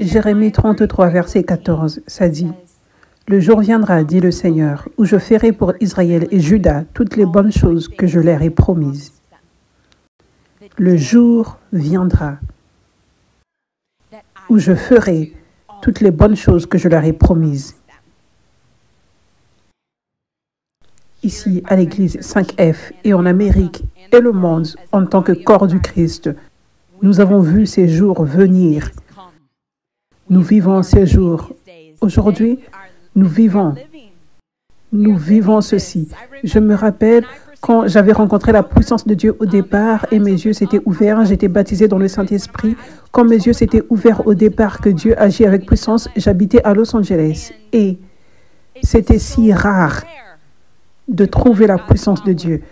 Jérémie 33, verset 14, ça dit « Le jour viendra, dit le Seigneur, où je ferai pour Israël et Juda toutes les bonnes choses que je leur ai promises. » Le jour viendra où je ferai toutes les bonnes choses que je leur ai promises. Ici, à l'Église 5F et en Amérique et le monde, en tant que corps du Christ, nous avons vu ces jours venir. Nous vivons ces jours. Aujourd'hui, nous vivons ceci. Je me rappelle quand j'avais rencontré la puissance de Dieu au départ et mes yeux s'étaient ouverts, j'étais baptisée dans le Saint-Esprit. Quand mes yeux s'étaient ouverts au départ, que Dieu agit avec puissance, j'habitais à Los Angeles et c'était si rare de trouver la puissance de Dieu.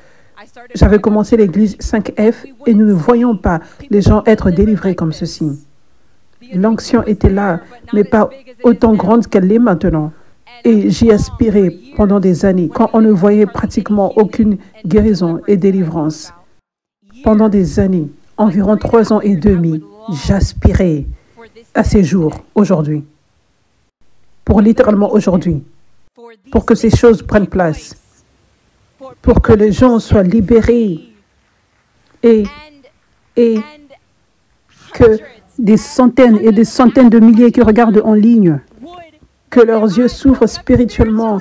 J'avais commencé l'église 5F et nous ne voyions pas les gens être délivrés comme ceci. L'onction était là, mais pas autant grande qu'elle l'est maintenant. Et j'y aspirais pendant des années, quand on ne voyait pratiquement aucune guérison et délivrance. Pendant des années, environ 3 ans et demi, j'aspirais à ces jours, aujourd'hui. Pour littéralement aujourd'hui. Pour que ces choses prennent place. Pour que les gens soient libérés. Et que des centaines et des centaines de milliers qui regardent en ligne, que leurs yeux s'ouvrent spirituellement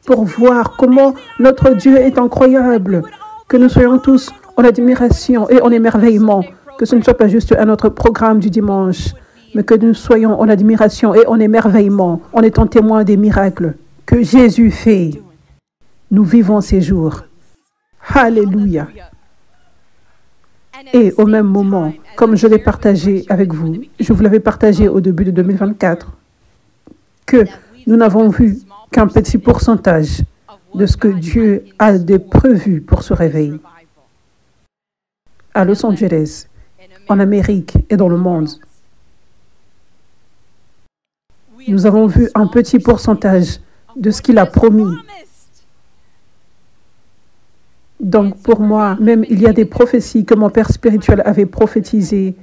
pour voir comment notre Dieu est incroyable, que nous soyons tous en admiration et en émerveillement, que ce ne soit pas juste un autre programme du dimanche, mais que nous soyons en admiration et en émerveillement, en étant témoins des miracles que Jésus fait. Nous vivons ces jours. Alléluia. Et au même moment, comme je l'ai partagé avec vous, je vous l'avais partagé au début de 2024, que nous n'avons vu qu'un petit pourcentage de ce que Dieu a de prévu pour ce réveil. À Los Angeles, en Amérique et dans le monde, nous avons vu un petit pourcentage de ce qu'il a promis. Donc pour moi, même il y a des prophéties que mon père spirituel avait prophétisées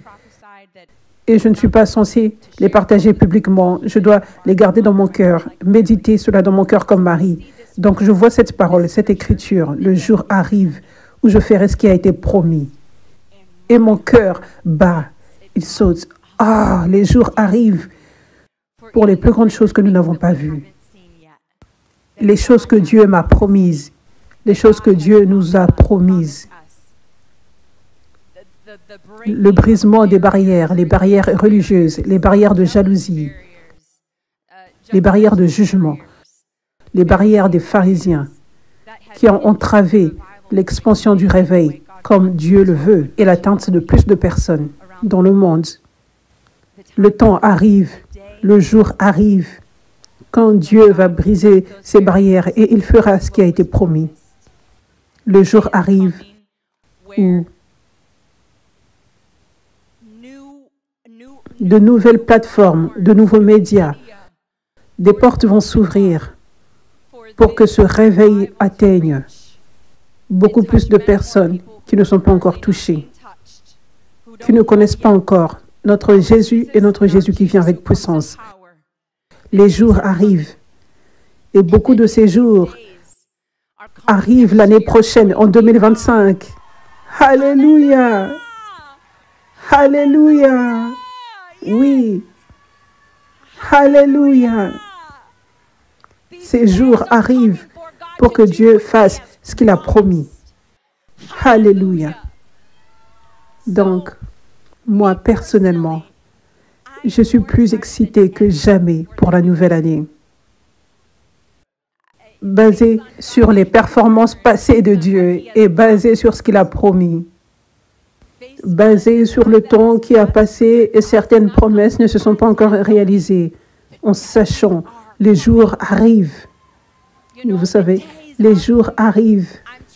et je ne suis pas censée les partager publiquement. Je dois les garder dans mon cœur, méditer cela dans mon cœur comme Marie. Donc je vois cette parole, cette écriture. Le jour arrive où je ferai ce qui a été promis. Et mon cœur bat, il saute. Ah, les jours arrivent pour les plus grandes choses que nous n'avons pas vues. Les choses que Dieu m'a promises. Les choses que Dieu nous a promises. Le brisement des barrières, les barrières religieuses, les barrières de jalousie, les barrières de jugement, les barrières des pharisiens qui ont entravé l'expansion du réveil comme Dieu le veut et l'atteinte de plus de personnes dans le monde. Le temps arrive, le jour arrive, quand Dieu va briser ces barrières et il fera ce qui a été promis. Le jour arrive où de nouvelles plateformes, de nouveaux médias, des portes vont s'ouvrir pour que ce réveil atteigne beaucoup plus de personnes qui ne sont pas encore touchées, qui ne connaissent pas encore notre Jésus et notre Jésus qui vient avec puissance. Les jours arrivent et beaucoup de ces jours arrivent l'année prochaine, en 2025. Alléluia! Alléluia! Oui! Alléluia! Ces jours arrivent pour que Dieu fasse ce qu'il a promis. Alléluia! Donc, moi personnellement, je suis plus excitée que jamais pour la nouvelle année. Basé sur les performances passées de Dieu et basé sur ce qu'il a promis. Basé sur le temps qui a passé et certaines promesses ne se sont pas encore réalisées. En sachant, les jours arrivent. Vous savez, les jours arrivent.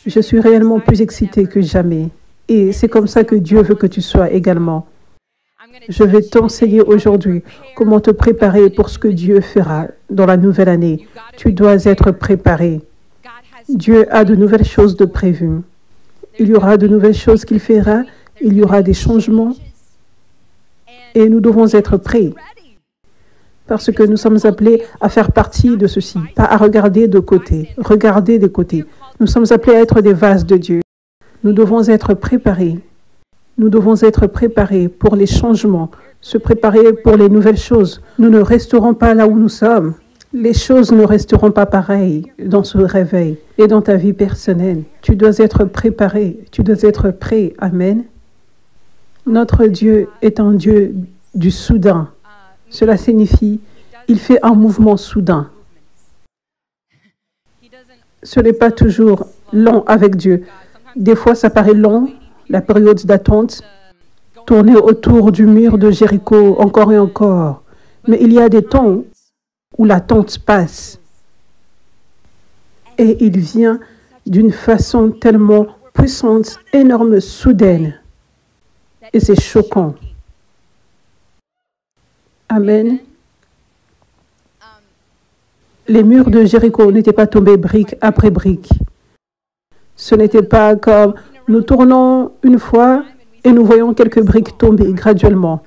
Je suis réellement plus excitée que jamais. Et c'est comme ça que Dieu veut que tu sois également. Je vais t'enseigner aujourd'hui comment te préparer pour ce que Dieu fera dans la nouvelle année. Tu dois être préparé. Dieu a de nouvelles choses de prévues. Il y aura de nouvelles choses qu'il fera. Il y aura des changements. Et nous devons être prêts. Parce que nous sommes appelés à faire partie de ceci, pas à regarder de côté. Regarder de côté. Nous sommes appelés à être des vases de Dieu. Nous devons être préparés. Nous devons être préparés pour les changements, se préparer pour les nouvelles choses. Nous ne resterons pas là où nous sommes. Les choses ne resteront pas pareilles dans ce réveil et dans ta vie personnelle. Tu dois être préparé, tu dois être prêt. Amen. Notre Dieu est un Dieu du soudain. Cela signifie il fait un mouvement soudain. Ce n'est pas toujours long avec Dieu. Des fois, ça paraît long, la période d'attente, tourner autour du mur de Jéricho encore et encore. Mais il y a des temps où l'attente passe. Et il vient d'une façon tellement puissante, énorme, soudaine. Et c'est choquant. Amen. Les murs de Jéricho n'étaient pas tombés brique après brique. Ce n'était pas comme nous tournons une fois et nous voyons quelques briques tomber graduellement.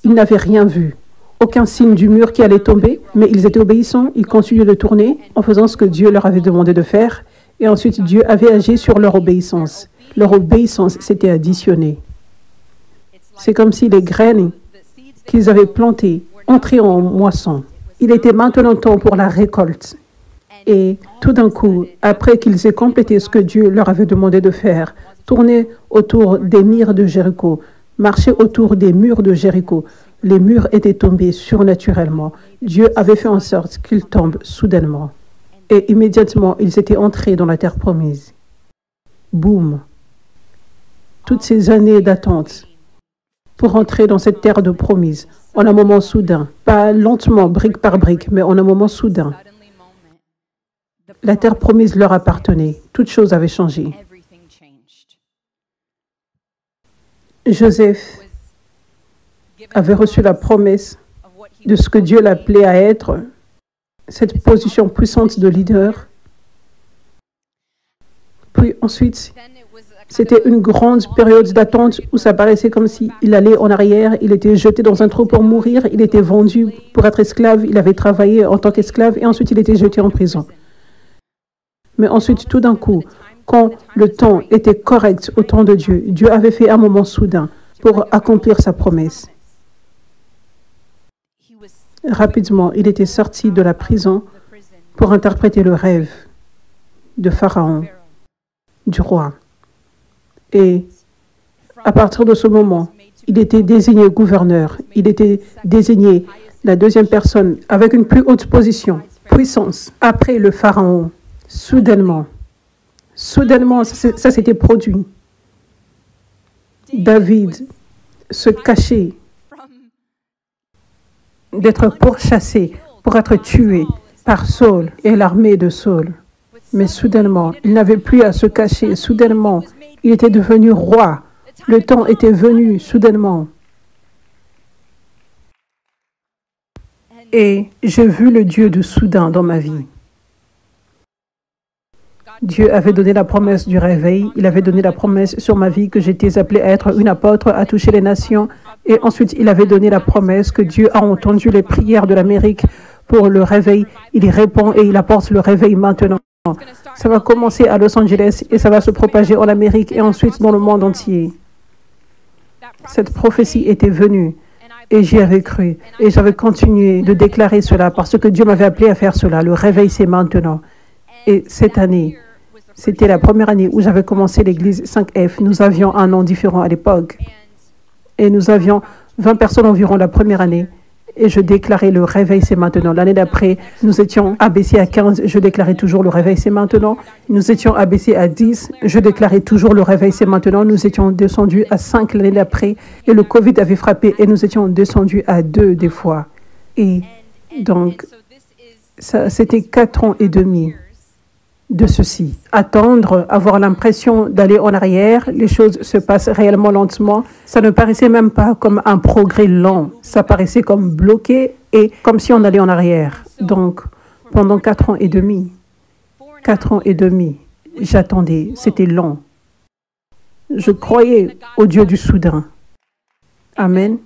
Ils n'avaient rien vu. Aucun signe du mur qui allait tomber, mais ils étaient obéissants, ils continuaient de tourner en faisant ce que Dieu leur avait demandé de faire, et ensuite Dieu avait agi sur leur obéissance. Leur obéissance s'était additionnée. C'est comme si les graines qu'ils avaient plantées entraient en moisson. Il était maintenant temps pour la récolte. Et tout d'un coup, après qu'ils aient complété ce que Dieu leur avait demandé de faire, tourner autour des murs de Jéricho, marcher autour des murs de Jéricho, les murs étaient tombés surnaturellement. Dieu avait fait en sorte qu'ils tombent soudainement. Et immédiatement, ils étaient entrés dans la terre promise. Boum! Toutes ces années d'attente pour entrer dans cette terre de promise, en un moment soudain, pas lentement, brique par brique, mais en un moment soudain. La terre promise leur appartenait. Toutes choses avaient changé. Joseph avait reçu la promesse de ce que Dieu l'appelait à être, cette position puissante de leader. Puis ensuite, c'était une grande période d'attente où ça paraissait comme s'il allait en arrière, il était jeté dans un trou pour mourir, il était vendu pour être esclave, il avait travaillé en tant qu'esclave et ensuite il était jeté en prison. Mais ensuite, tout d'un coup, quand le temps était correct au temps de Dieu, Dieu avait fait un moment soudain pour accomplir sa promesse. Rapidement, il était sorti de la prison pour interpréter le rêve de Pharaon, du roi. Et à partir de ce moment, il était désigné gouverneur. Il était désigné la deuxième personne avec une plus haute position, puissance. Après le Pharaon, soudainement, ça s'était produit. David se cachait d'être pourchassé, pour être tué par Saul et l'armée de Saul. Mais soudainement, il n'avait plus à se cacher. Soudainement, il était devenu roi. Le temps était venu soudainement. Et j'ai vu le Dieu de soudain dans ma vie. Dieu avait donné la promesse du réveil. Il avait donné la promesse sur ma vie que j'étais appelée à être une apôtre, à toucher les nations. Et ensuite, il avait donné la promesse que Dieu a entendu les prières de l'Amérique pour le réveil. Il y répond et il apporte le réveil maintenant. Ça va commencer à Los Angeles et ça va se propager en Amérique et ensuite dans le monde entier. Cette prophétie était venue et j'y avais cru. Et j'avais continué de déclarer cela parce que Dieu m'avait appelé à faire cela. Le réveil, c'est maintenant. Et cette année, c'était la première année où j'avais commencé l'église 5F. Nous avions un nom différent à l'époque. Et nous avions 20 personnes environ la première année. Et je déclarais le réveil, c'est maintenant. L'année d'après, nous étions abaissés à 15. Je déclarais toujours le réveil, c'est maintenant. Nous étions abaissés à 10. Je déclarais toujours le réveil, c'est maintenant. Nous étions descendus à 5 l'année d'après. Et le Covid avait frappé et nous étions descendus à 2 des fois. Et donc, c'était 4 ans et demi de ceci. Attendre, avoir l'impression d'aller en arrière, les choses se passent réellement lentement. Ça ne paraissait même pas comme un progrès lent. Ça paraissait comme bloqué et comme si on allait en arrière. Donc, pendant 4 ans et demi, j'attendais. C'était long. Je croyais au Dieu du soudain. Amen.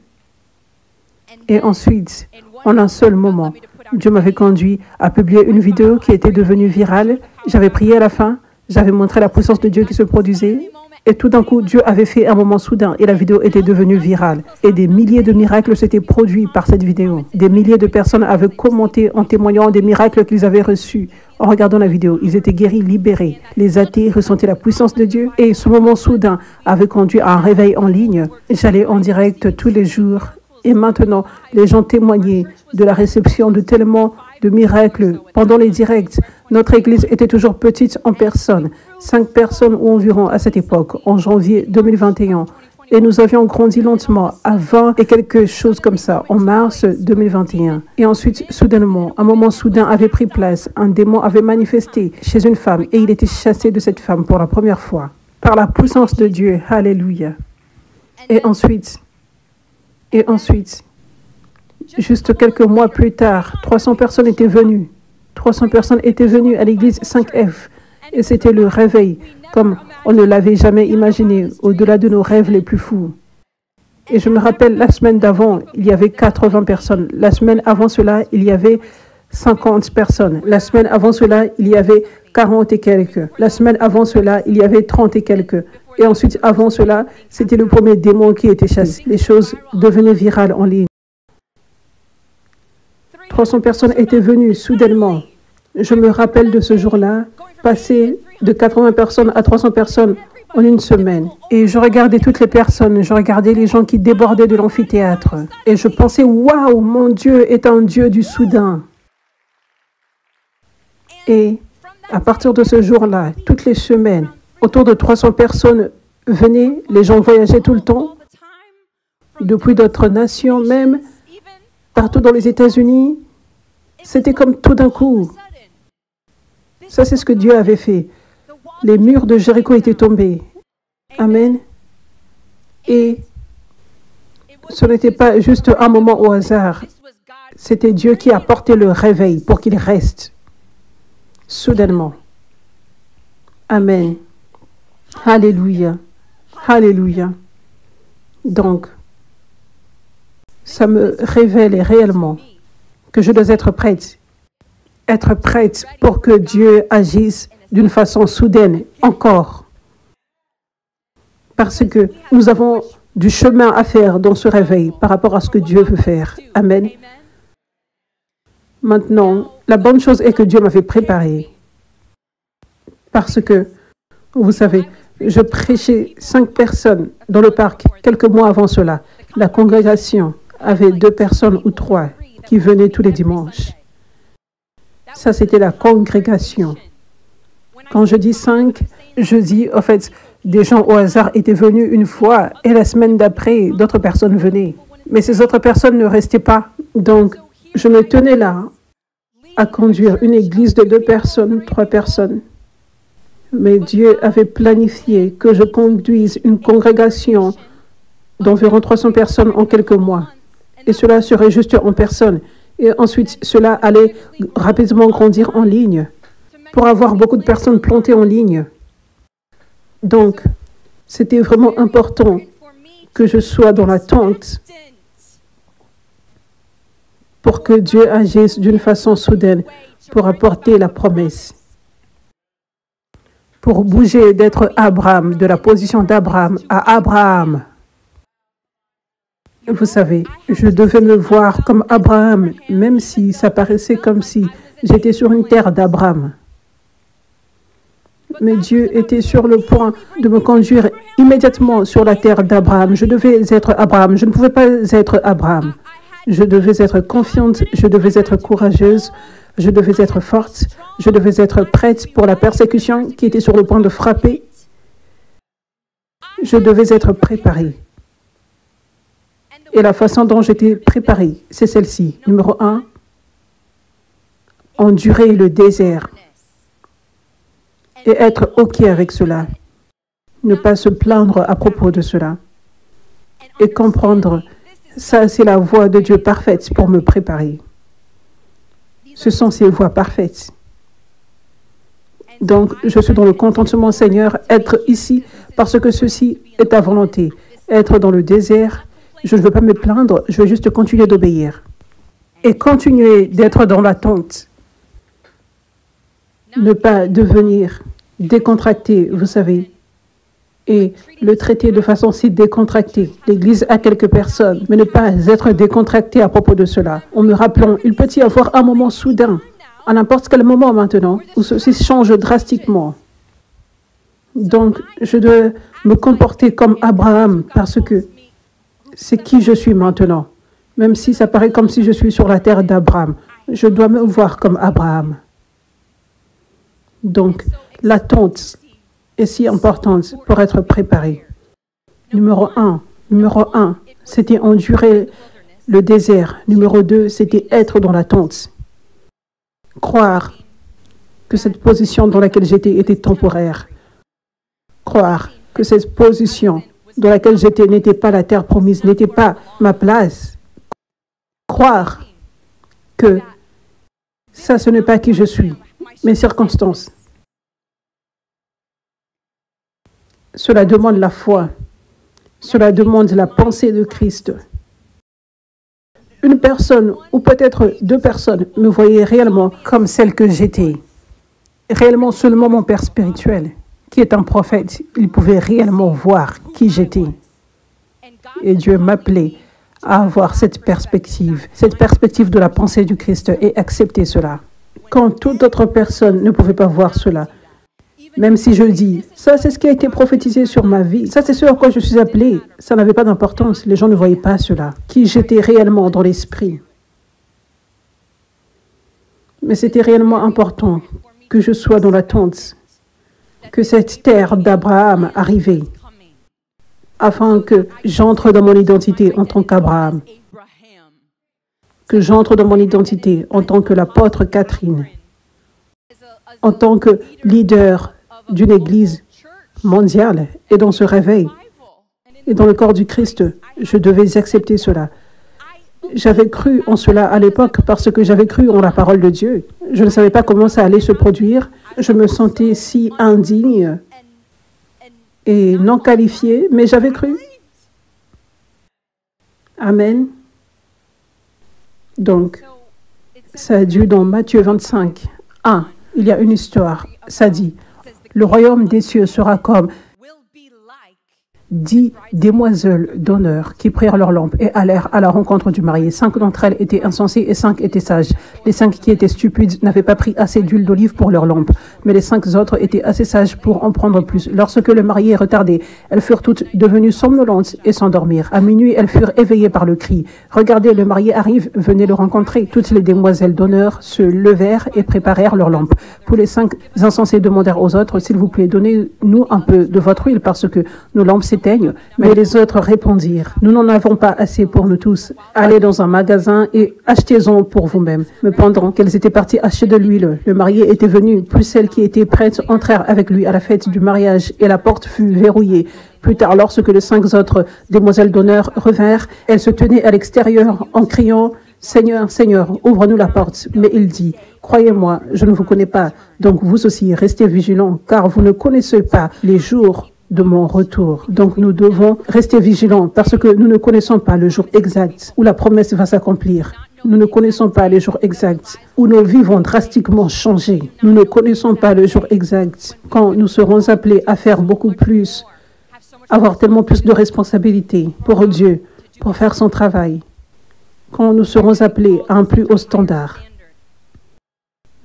Et ensuite, En un seul moment, Dieu m'avait conduit à publier une vidéo qui était devenue virale. J'avais prié à la fin, j'avais montré la puissance de Dieu qui se produisait. Et tout d'un coup, Dieu avait fait un moment soudain et la vidéo était devenue virale. Et des milliers de miracles s'étaient produits par cette vidéo. Des milliers de personnes avaient commenté en témoignant des miracles qu'ils avaient reçus. En regardant la vidéo, ils étaient guéris, libérés. Les athées ressentaient la puissance de Dieu et ce moment soudain avait conduit à un réveil en ligne. J'allais en direct tous les jours et maintenant, les gens témoignaient de la réception de tellement de miracles pendant les directs. Notre église était toujours petite en personnes, 5 personnes ou environ à cette époque, en janvier 2021. Et nous avions grandi lentement à 20 et quelque chose comme ça en mars 2021. Et ensuite, soudainement, un moment soudain avait pris place. Un démon avait manifesté chez une femme et il était chassé de cette femme pour la première fois. Par la puissance de Dieu. Alléluia. Et ensuite, juste quelques mois plus tard, 300 personnes étaient venues. 300 personnes étaient venues à l'église 5F. Et c'était le réveil, comme on ne l'avait jamais imaginé, au-delà de nos rêves les plus fous. Et je me rappelle, la semaine d'avant, il y avait 80 personnes. La semaine avant cela, il y avait 50 personnes. La semaine avant cela, il y avait 40 et quelques. La semaine avant cela, il y avait 30 et quelques. Et ensuite, avant cela, c'était le premier démon qui était chassé. Les choses devenaient virales en ligne. 300 personnes étaient venues soudainement. Je me rappelle de ce jour-là, passer de 80 personnes à 300 personnes en une semaine. Et je regardais toutes les personnes, je regardais les gens qui débordaient de l'amphithéâtre. Et je pensais, waouh, mon Dieu est un Dieu du soudain. Et à partir de ce jour-là, toutes les semaines, autour de 300 personnes venaient, les gens voyageaient tout le temps, depuis d'autres nations même, partout dans les États-Unis. C'était comme tout d'un coup. Ça, c'est ce que Dieu avait fait. Les murs de Jéricho étaient tombés. Amen. Et ce n'était pas juste un moment au hasard. C'était Dieu qui a porté le réveil pour qu'il reste soudainement. Amen. Alléluia. Alléluia. Donc, ça me révèle réellement que je dois être prête pour que Dieu agisse d'une façon soudaine encore. Parce que nous avons du chemin à faire dans ce réveil par rapport à ce que Dieu veut faire. Amen. Maintenant, la bonne chose est que Dieu m'avait préparé. Parce que, vous savez, je prêchais 5 personnes dans le parc quelques mois avant cela. La congrégation avait 2 personnes ou 3 qui venaient tous les dimanches. Ça, c'était la congrégation. Quand je dis 5, je dis, en fait, des gens au hasard étaient venus une fois et la semaine d'après, d'autres personnes venaient. Mais ces autres personnes ne restaient pas. Donc, je me tenais là à conduire une église de 2 personnes, 3 personnes. Mais Dieu avait planifié que je conduise une congrégation d'environ 300 personnes en quelques mois. Et cela serait juste en personne. Et ensuite, cela allait rapidement grandir en ligne pour avoir beaucoup de personnes plantées en ligne. Donc, c'était vraiment important que je sois dans l'attente pour que Dieu agisse d'une façon soudaine pour apporter la promesse. Pour bouger d'être Abraham, de la position d'Abraham à Abraham. Vous savez, je devais me voir comme Abraham, même si ça paraissait comme si j'étais sur une terre d'Abraham. Mais Dieu était sur le point de me conduire immédiatement sur la terre d'Abraham. Je devais être Abraham. Je ne pouvais pas être Abraham. Je devais être confiante, je devais être courageuse, je devais être forte, je devais être prête pour la persécution qui était sur le point de frapper. Je devais être préparée. Et la façon dont j'étais préparée, c'est celle-ci. Numéro 1, endurer le désert et être OK avec cela. Ne pas se plaindre à propos de cela. Et comprendre, ça c'est la voie de Dieu parfaite pour me préparer. Ce sont ses voies parfaites. Donc, je suis dans le contentement, Seigneur, être ici parce que ceci est ta volonté. Être dans le désert, je ne veux pas me plaindre, je veux juste continuer d'obéir. et continuer d'être dans l'attente. Ne pas devenir décontracté, vous savez, et le traiter de façon si décontractée. L'Église a quelques personnes, mais ne pas être décontracté à propos de cela. En me rappelant, il peut y avoir un moment soudain, à n'importe quel moment maintenant, où ceci change drastiquement. Donc, je dois me comporter comme Abraham, parce que c'est qui je suis maintenant. Même si ça paraît comme si je suis sur la terre d'Abraham, je dois me voir comme Abraham. Donc, l'attente est si importante pour être préparé. Numéro un, c'était endurer le désert. Numéro 2, c'était être dans l'attente. Croire que cette position dans laquelle j'étais était temporaire. Croire que cette position dans laquelle j'étais n'était pas la terre promise, n'était pas ma place. Croire que ça, ce n'est pas qui je suis, mes circonstances. Cela demande la foi. Cela demande la pensée de Christ. Une personne, ou peut-être 2 personnes, me voyaient réellement comme celle que j'étais. Réellement seulement mon père spirituel, qui est un prophète, il pouvait réellement voir qui j'étais. Et Dieu m'appelait à avoir cette perspective de la pensée du Christ et accepter cela. Quand toute autre personne ne pouvait pas voir cela, même si je dis, ça c'est ce qui a été prophétisé sur ma vie, ça c'est ce à quoi je suis appelé, ça n'avait pas d'importance, les gens ne voyaient pas cela, qui j'étais réellement dans l'esprit. Mais c'était réellement important que je sois dans l'attente, que cette terre d'Abraham arrivait, afin que j'entre dans mon identité en tant qu'Abraham, que j'entre dans mon identité en tant que l'apôtre Catherine, en tant que leader d'une église mondiale et dans ce réveil et dans le corps du Christ, je devais accepter cela. J'avais cru en cela à l'époque parce que j'avais cru en la parole de Dieu. Je ne savais pas comment ça allait se produire. Je me sentais si indigne et non qualifiée, mais j'avais cru. Amen. Donc, ça a dû dans Matthieu 25. 1, il y a une histoire. Ça dit, le royaume des cieux sera comme 10 demoiselles d'honneur qui prirent leurs lampes et allèrent à la rencontre du marié. 5 d'entre elles étaient insensées et 5 étaient sages. Les 5 qui étaient stupides n'avaient pas pris assez d'huile d'olive pour leurs lampes, mais les 5 autres étaient assez sages pour en prendre plus. Lorsque le marié retardait, elles furent toutes devenues somnolentes et s'endormirent. À minuit, elles furent éveillées par le cri. Regardez, le marié arrive, venez le rencontrer. Toutes les demoiselles d'honneur se levèrent et préparèrent leurs lampes. Pour les 5 insensés demandèrent aux autres, s'il vous plaît, donnez-nous un peu de votre huile parce que nos lampes s'éteignent. Mais les autres répondirent, nous n'en avons pas assez pour nous tous. Allez dans un magasin et achetez-en pour vous-même. Mais pendant qu'elles étaient parties acheter de l'huile, le marié était venu, puis celles qui étaient prêtes entrèrent avec lui à la fête du mariage et la porte fut verrouillée. Plus tard, lorsque les 5 autres demoiselles d'honneur revinrent, elles se tenaient à l'extérieur en criant, Seigneur, Seigneur, ouvre-nous la porte. Mais il dit, croyez-moi, je ne vous connais pas. Donc vous aussi, restez vigilants, car vous ne connaissez pas les jours de mon retour. Donc nous devons rester vigilants parce que nous ne connaissons pas le jour exact où la promesse va s'accomplir. Nous ne connaissons pas les jours exacts où nos vies vont drastiquement changer. Nous ne connaissons pas le jour exact quand nous serons appelés à faire beaucoup plus, avoir tellement plus de responsabilités pour Dieu, pour faire son travail. Quand nous serons appelés à un plus haut standard.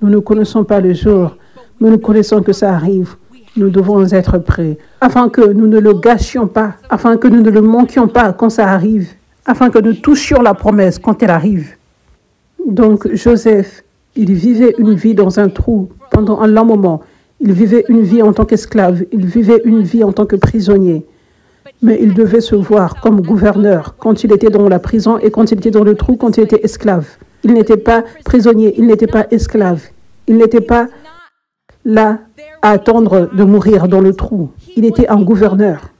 Nous ne connaissons pas le jour, mais nous connaissons que ça arrive. Nous devons être prêts, afin que nous ne le gâchions pas, afin que nous ne le manquions pas quand ça arrive, afin que nous touchions la promesse quand elle arrive. Donc Joseph, il vivait une vie dans un trou pendant un long moment. Il vivait une vie en tant qu'esclave, il vivait une vie en tant que prisonnier. Mais il devait se voir comme gouverneur quand il était dans la prison et quand il était dans le trou, quand il était esclave. Il n'était pas prisonnier, il n'était pas esclave. Il n'était pas là à attendre de mourir dans le trou. Il était un gouverneur.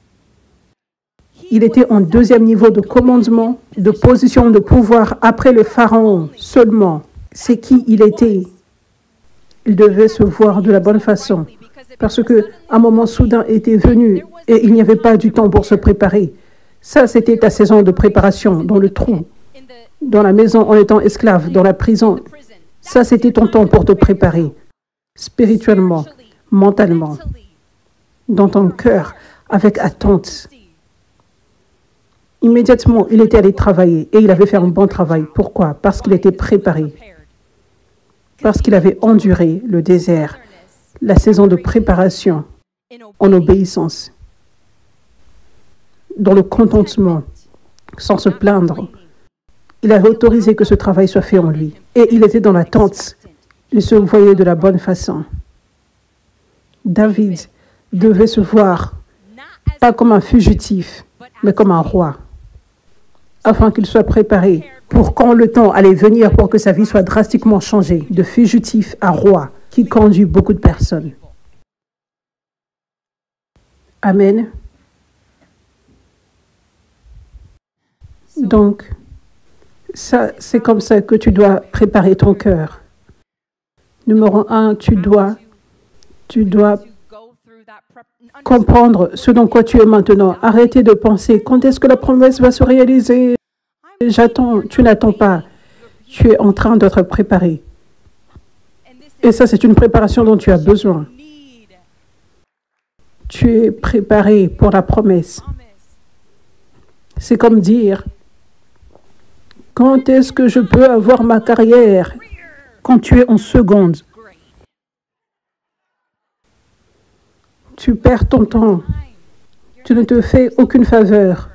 Il était en 2e niveau de commandement, de position de pouvoir après le pharaon seulement. C'est qui il était. Il devait se voir de la bonne façon parce qu'un moment soudain était venu et il n'y avait pas du temps pour se préparer. Ça, c'était ta saison de préparation dans le trou. dans la maison en étant esclave, dans la prison. Ça, c'était ton temps pour te préparer spirituellement, mentalement, dans ton cœur, avec attente. Immédiatement, il était allé travailler et il avait fait un bon travail. Pourquoi? Parce qu'il était préparé. Parce qu'il avait enduré le désert, la saison de préparation en obéissance, dans le contentement, sans se plaindre. Il avait autorisé que ce travail soit fait en lui. Et il était dans l'attente. Il se voyait de la bonne façon. David devait se voir, pas comme un fugitif, mais comme un roi, afin qu'il soit préparé pour quand le temps allait venir pour que sa vie soit drastiquement changée, de fugitif à roi, qui conduit beaucoup de personnes. Amen. Donc, ça, c'est comme ça que tu dois préparer ton cœur. Numéro 1, tu dois comprendre ce dans quoi tu es maintenant. Arrêtez de penser, quand est-ce que la promesse va se réaliser? J'attends, tu n'attends pas. Tu es en train d'être préparé. Et ça, c'est une préparation dont tu as besoin. Tu es préparé pour la promesse. C'est comme dire, quand est-ce que je peux avoir ma carrière? Quand tu es en seconde. Tu perds ton temps. Tu ne te fais aucune faveur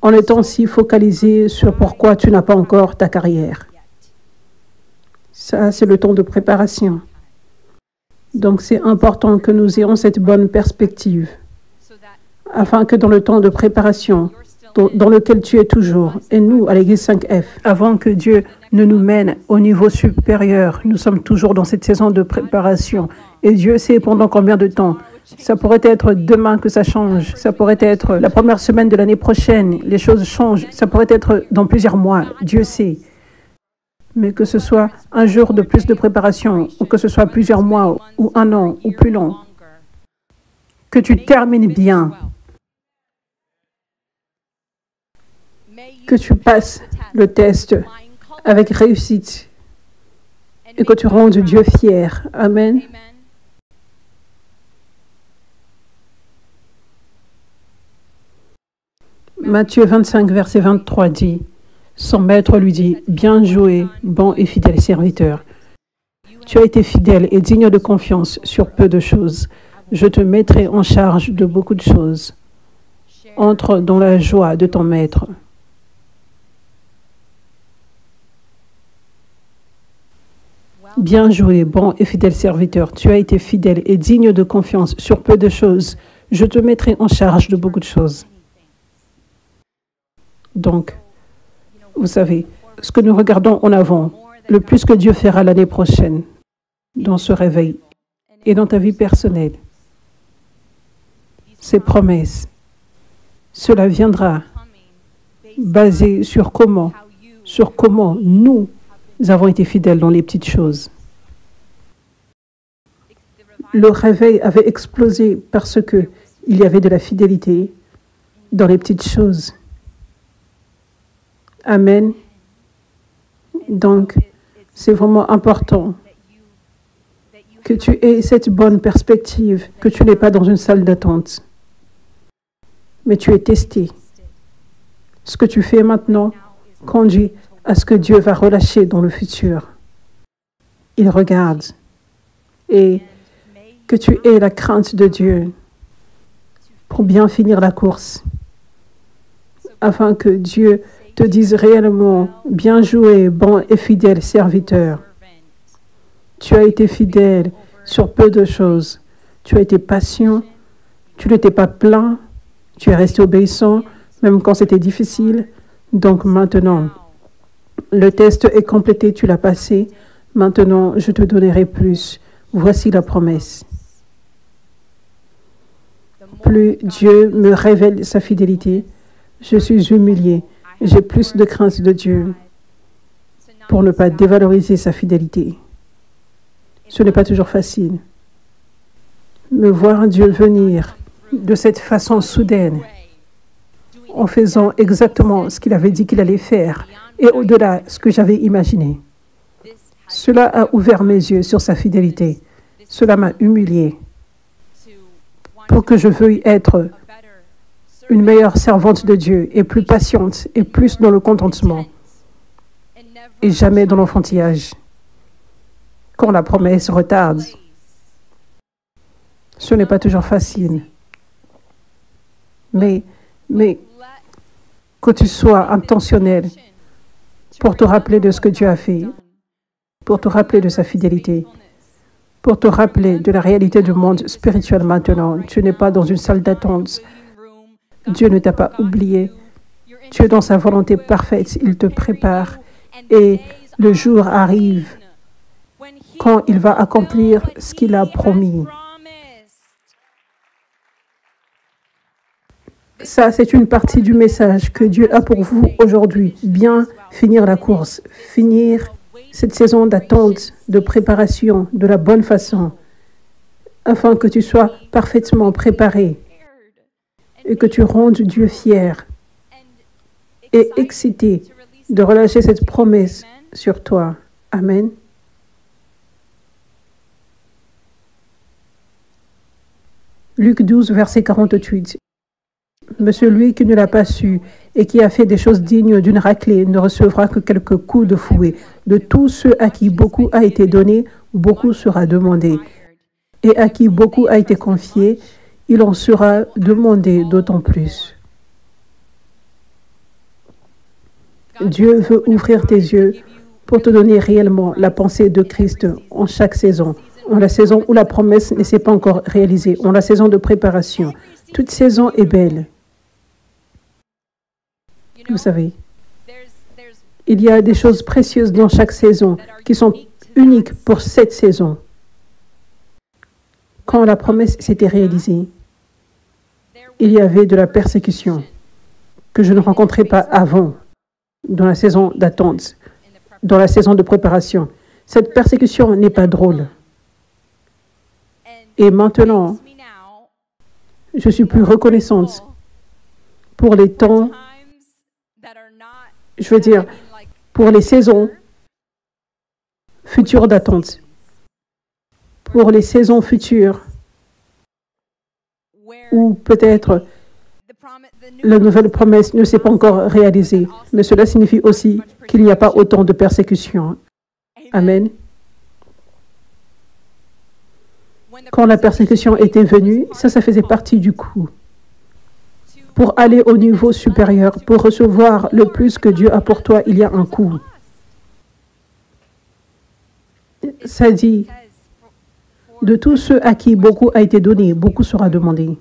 en étant si focalisé sur pourquoi tu n'as pas encore ta carrière. Ça, c'est le temps de préparation. Donc, c'est important que nous ayons cette bonne perspective, afin que dans le temps de préparation, dans lequel tu es toujours, et nous, à l'Église 5F, avant que Dieu ne nous mène au niveau supérieur, nous sommes toujours dans cette saison de préparation. Et Dieu sait pendant combien de temps. Ça pourrait être demain que ça change. Ça pourrait être la première semaine de l'année prochaine. Les choses changent. Ça pourrait être dans plusieurs mois. Dieu sait. Mais que ce soit un jour de plus de préparation, ou que ce soit plusieurs mois, ou un an, ou plus long, que tu termines bien, que tu passes le test avec réussite et que tu rendes Dieu fier. Amen. Matthieu 25, verset 23 dit, son maître lui dit, bien joué, bon et fidèle serviteur. Tu as été fidèle et digne de confiance sur peu de choses. Je te mettrai en charge de beaucoup de choses. Entre dans la joie de ton maître. Bien joué, bon et fidèle serviteur. Tu as été fidèle et digne de confiance sur peu de choses. Je te mettrai en charge de beaucoup de choses. Donc, vous savez, ce que nous regardons en avant, le plus que Dieu fera l'année prochaine, dans ce réveil et dans ta vie personnelle, ses promesses, cela viendra basé sur comment nous avons été fidèles dans les petites choses. Le réveil avait explosé parce que il y avait de la fidélité dans les petites choses. Amen. Donc, c'est vraiment important que tu aies cette bonne perspective, que tu n'es pas dans une salle d'attente, mais tu es testé. Ce que tu fais maintenant conduit à ce que Dieu va relâcher dans le futur. Il regarde et que tu aies la crainte de Dieu pour bien finir la course, afin que Dieu te dise réellement, bien joué, bon et fidèle serviteur. Tu as été fidèle sur peu de choses. Tu as été patient, tu n'étais pas plein, tu es resté obéissant, même quand c'était difficile. Donc maintenant, le test est complété, tu l'as passé. Maintenant, je te donnerai plus. Voici la promesse. Plus Dieu me révèle sa fidélité, je suis humilié. J'ai plus de crainte de Dieu pour ne pas dévaloriser sa fidélité. Ce n'est pas toujours facile. Mais voir Dieu venir de cette façon soudaine, en faisant exactement ce qu'il avait dit qu'il allait faire, et au-delà de ce que j'avais imaginé. Cela a ouvert mes yeux sur sa fidélité. Cela m'a humilié pour que je veuille être une meilleure servante de Dieu et plus patiente et plus dans le contentement et jamais dans l'enfantillage. Quand la promesse retarde, ce n'est pas toujours facile. Mais que tu sois intentionnel pour te rappeler de ce que Dieu a fait, pour te rappeler de sa fidélité, pour te rappeler de la réalité du monde spirituel maintenant. Tu n'es pas dans une salle d'attente. Dieu ne t'a pas oublié. Tu es dans sa volonté parfaite. Il te prépare et le jour arrive quand il va accomplir ce qu'il a promis. Ça, c'est une partie du message que Dieu a pour vous aujourd'hui. Bien finir la course, finir cette saison d'attente, de préparation de la bonne façon, afin que tu sois parfaitement préparé et que tu rendes Dieu fier et excité de relâcher cette promesse sur toi. Amen. Luc 12, verset 48. Mais celui qui ne l'a pas su et qui a fait des choses dignes d'une raclée ne recevra que quelques coups de fouet. De tous ceux à qui beaucoup a été donné, beaucoup sera demandé. Et à qui beaucoup a été confié, il en sera demandé d'autant plus. Dieu veut ouvrir tes yeux pour te donner réellement la pensée de Christ en chaque saison. En la saison où la promesse ne s'est pas encore réalisée, en la saison de préparation. Toute saison est belle. Vous savez, il y a des choses précieuses dans chaque saison qui sont uniques pour cette saison. Quand la promesse s'était réalisée, il y avait de la persécution que je ne rencontrais pas avant, dans la saison d'attente, dans la saison de préparation. Cette persécution n'est pas drôle. Et maintenant, je suis plus reconnaissante pour les temps, je veux dire, pour les saisons futures d'attente, pour les saisons futures où peut-être la nouvelle promesse ne s'est pas encore réalisée, mais cela signifie aussi qu'il n'y a pas autant de persécutions. Amen. Quand la persécution était venue, ça faisait partie du coup. Pour aller au niveau supérieur, pour recevoir le plus que Dieu a pour toi, il y a un coût. Ça dit, de tous ceux à qui beaucoup a été donné, beaucoup sera demandé.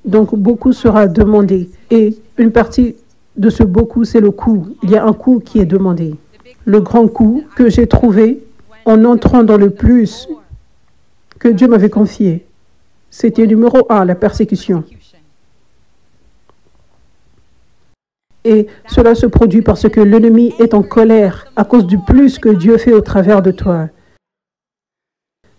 Donc, beaucoup sera demandé. Et une partie de ce beaucoup, c'est le coût. Il y a un coût qui est demandé. Le grand coût que j'ai trouvé en entrant dans le plus que Dieu m'avait confié, c'était numéro 1, la persécution. Et cela se produit parce que l'ennemi est en colère à cause du plus que Dieu fait au travers de toi.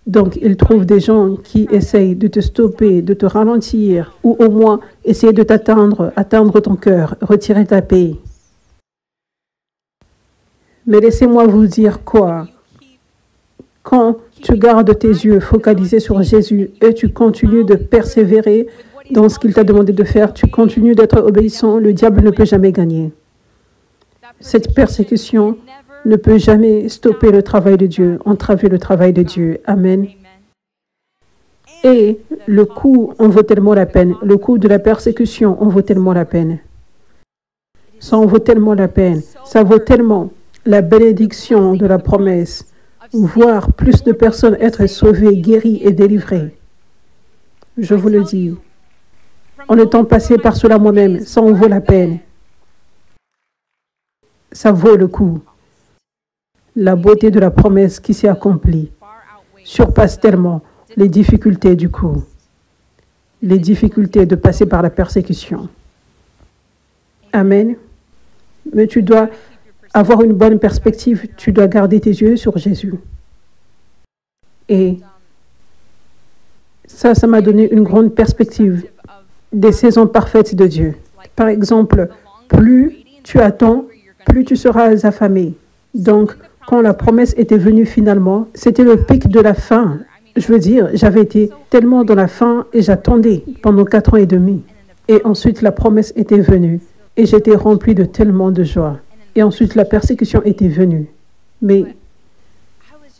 Donc, il trouve des gens qui essayent de te stopper, de te ralentir, ou au moins essayer de atteindre ton cœur, retirer ta paix. Mais laissez-moi vous dire quoi? Quand tu gardes tes yeux focalisés sur Jésus et tu continues de persévérer dans ce qu'il t'a demandé de faire, tu continues d'être obéissant, le diable ne peut jamais gagner. Cette persécution ne peut jamais stopper le travail de Dieu, entraver le travail de Dieu. Amen. Et le coût en vaut tellement la peine. Le coût de la persécution en vaut tellement la peine. Ça en vaut tellement la peine. Ça vaut tellement la bénédiction de la promesse. Voir plus de personnes être sauvées, guéries et délivrées. Je vous le dis. En étant passé par cela moi-même, ça en vaut la peine. Ça vaut le coup. La beauté de la promesse qui s'est accomplie surpasse tellement les difficultés du coup, les difficultés de passer par la persécution. Amen. Mais tu dois avoir une bonne perspective, tu dois garder tes yeux sur Jésus. Et ça m'a donné une grande perspective des saisons parfaites de Dieu. Par exemple, plus tu attends, plus tu seras affamé. Donc, quand la promesse était venue finalement, c'était le pic de la faim. Je veux dire, j'avais été tellement dans la faim et j'attendais pendant 4 ans et demi. Et ensuite, la promesse était venue et j'étais rempli de tellement de joie. Et ensuite, la persécution était venue. Mais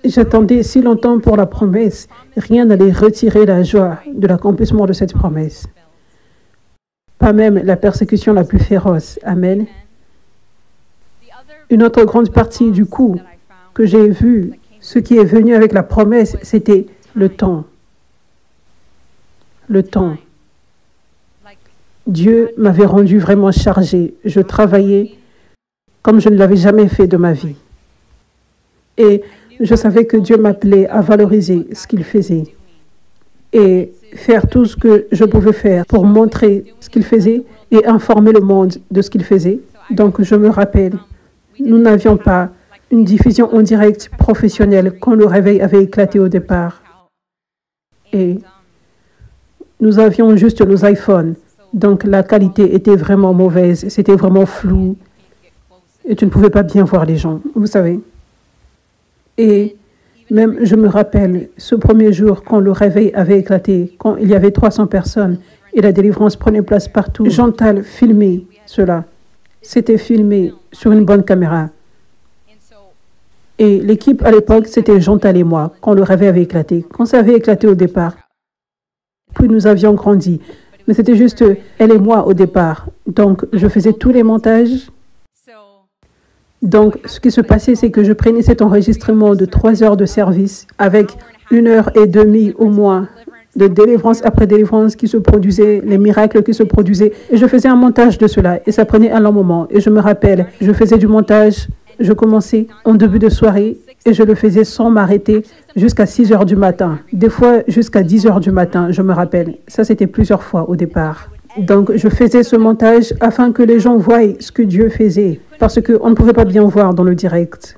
j'attendais si longtemps pour la promesse, rien n'allait retirer la joie de l'accomplissement de cette promesse. Pas même la persécution la plus féroce. Amen. Une autre grande partie du coup que j'ai vu, ce qui est venu avec la promesse, c'était le temps. Le temps. Dieu m'avait rendu vraiment chargé. Je travaillais comme je ne l'avais jamais fait de ma vie. Et je savais que Dieu m'appelait à valoriser ce qu'il faisait et faire tout ce que je pouvais faire pour montrer ce qu'il faisait et informer le monde de ce qu'il faisait. Donc, je me rappelle, nous n'avions pas une diffusion en direct professionnelle quand le réveil avait éclaté au départ. Et nous avions juste nos iPhones. Donc, la qualité était vraiment mauvaise. C'était vraiment flou. Et tu ne pouvais pas bien voir les gens, vous savez. Et même, je me rappelle, ce premier jour, quand le réveil avait éclaté, quand il y avait 300 personnes et la délivrance prenait place partout, Chantal filmait cela. C'était filmé sur une bonne caméra. Et l'équipe à l'époque, c'était Chantal et moi, quand le réveil avait éclaté. Quand ça avait éclaté au départ, puis nous avions grandi. Mais c'était juste elle et moi au départ. Donc, je faisais tous les montages. Donc, ce qui se passait, c'est que je prenais cet enregistrement de 3 heures de service avec 1h30 au moins de délivrance après délivrance qui se produisait, les miracles qui se produisaient. Et je faisais un montage de cela et ça prenait un long moment. Et je me rappelle, je faisais du montage, je commençais en début de soirée et je le faisais sans m'arrêter jusqu'à 6 heures du matin. Des fois jusqu'à 10 heures du matin, je me rappelle. Ça, c'était plusieurs fois au départ. Donc, je faisais ce montage afin que les gens voient ce que Dieu faisait, parce qu'on ne pouvait pas bien voir dans le direct.